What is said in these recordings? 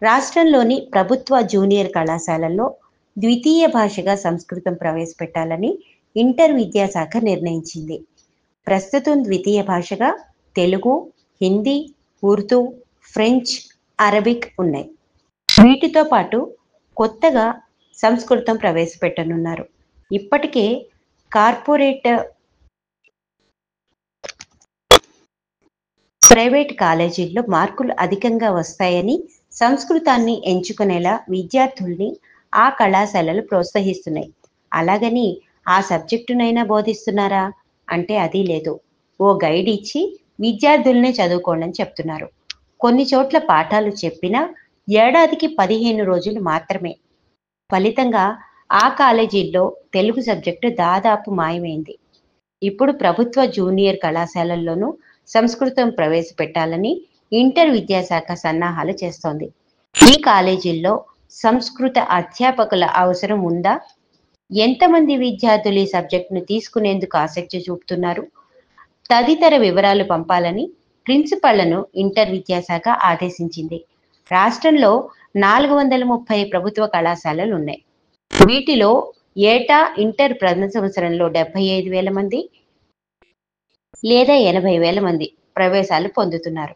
రాష్ట్రంలోని ప్రభుత్వ జూనియర్ కళాశాలల్లో ద్వితీయ భాషగా సంస్కృతం ప్రవేశపెట్టాలని ఇంటర్ విద్యాశాఖ నిర్ణయించింది. ప్రస్తుతం ద్వితీయ భాషగా తెలుగు, హిందీ, ఉర్దూ, ఫ్రెంచ్, అరబిక్ ఉన్నాయి. వీటితో పాటు కొత్తగా సంస్కృతం ప్రవేశపెట్టనున్నారు. ఇప్పటికే కార్పొరేట్ ప్రైవేట్ కాలేజీల్లో మార్కులు అధికంగా వస్తాయని సంస్కృతాన్ని ఎంచుకునేలా విద్యార్థుల్ని ఆ కళాశాలలు ప్రోత్సహిస్తున్నాయి. అలాగని ఆ సబ్జెక్టునైనా బోధిస్తున్నారా అంటే అది లేదు. ఓ గైడ్ ఇచ్చి విద్యార్థుల్నే చదువుకోండి అని చెప్తున్నారు. కొన్ని చోట్ల పాఠాలు చెప్పినా ఏడాదికి 15 రోజులు మాత్రమే. ఫలితంగా ఆ కాలేజీల్లో తెలుగు సబ్జెక్టు దాదాపు మాయమైంది. ఇప్పుడు ప్రభుత్వ జూనియర్ కళాశాలల్లోనూ సంస్కృతం ప్రవేశపెట్టాలని ఇంటర్ విద్యాశాఖ సన్నాహాలు చేస్తోంది. ఈ కాలేజీల్లో సంస్కృత అధ్యాపకుల అవసరం ఉందా? ఎంతమంది విద్యార్థులు ఈ సబ్జెక్టును తీసుకునేందుకు ఆసక్తి చూపుతున్నారు? తదితర వివరాలు పంపాలని ప్రిన్సిపళ్లను ఇంటర్ విద్యాశాఖ ఆదేశించింది. రాష్ట్రంలో 430 ప్రభుత్వ కళాశాలలు ఉన్నాయి. వీటిలో ఏటా ఇంటర్ ప్రథమ సంవత్సరంలో 75,000 మంది లేదా 80,000 మంది ప్రవేశాలు పొందుతున్నారు.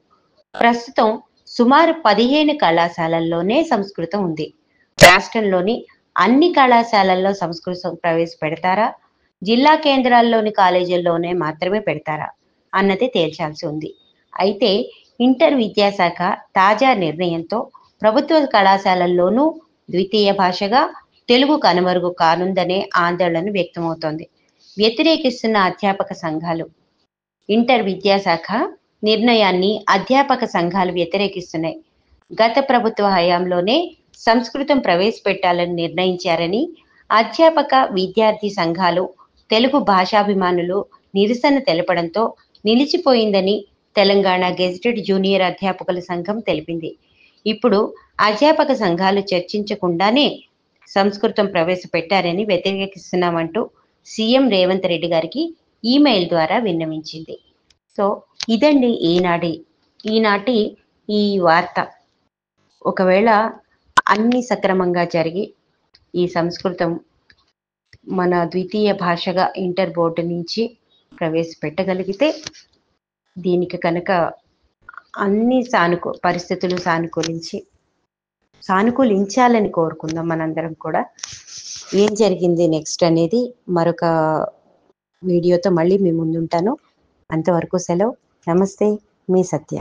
ప్రస్తుతం సుమారు 15 కళాశాలల్లోనే సంస్కృతం ఉంది. రాష్ట్రంలోని అన్ని కళాశాలల్లో సంస్కృతం ప్రవేశపెడతారా, జిల్లా కేంద్రాల్లోని కాలేజీల్లోనే మాత్రమే పెడతారా అన్నది తేల్చాల్సి ఉంది. అయితే ఇంటర్ విద్యాశాఖ తాజా నిర్ణయంతో ప్రభుత్వ కళాశాలల్లోనూ ద్వితీయ భాషగా తెలుగు కనుమరుగు కానుందనే ఆందోళన వ్యక్తమవుతోంది. వ్యతిరేకిస్తున్న అధ్యాపక సంఘాలు ఇంటర్ విద్యాశాఖ నిర్ణయాన్ని అధ్యాపక సంఘాలు వ్యతిరేకిస్తున్నాయి. గత ప్రభుత్వ హయాంలోనే సంస్కృతం ప్రవేశపెట్టాలని నిర్ణయించారని అధ్యాపక విద్యార్థి సంఘాలు, తెలుగు భాషాభిమానులు నిరసన తెలపడంతో నిలిచిపోయిందని తెలంగాణ గెజిటెడ్ జూనియర్ అధ్యాపకుల సంఘం తెలిపింది. ఇప్పుడు అధ్యాపక సంఘాలు చర్చించకుండానే సంస్కృతం ప్రవేశపెట్టారని వ్యతిరేకిస్తున్నామంటూ సీఎం రేవంత్ రెడ్డి గారికి ఈమెయిల్ ద్వారా విన్నవించింది. సో ఇదండి ఈనాటి ఈ వార్త. ఒకవేళ అన్ని సక్రమంగా జరిగి ఈ సంస్కృతం మన ద్వితీయ భాషగా ఇంటర్ బోర్డు నుంచి ప్రవేశపెట్టగలిగితే దీనికి కనుక అన్ని పరిస్థితులు సానుకూలించాలని కోరుకుందాం మనందరం కూడా. ఏం జరిగింది నెక్స్ట్ అనేది మరొక వీడియోతో మళ్ళీ మీ ముందుంటాను. అంతవరకు సెలవు. నమస్తే, మీ సత్య.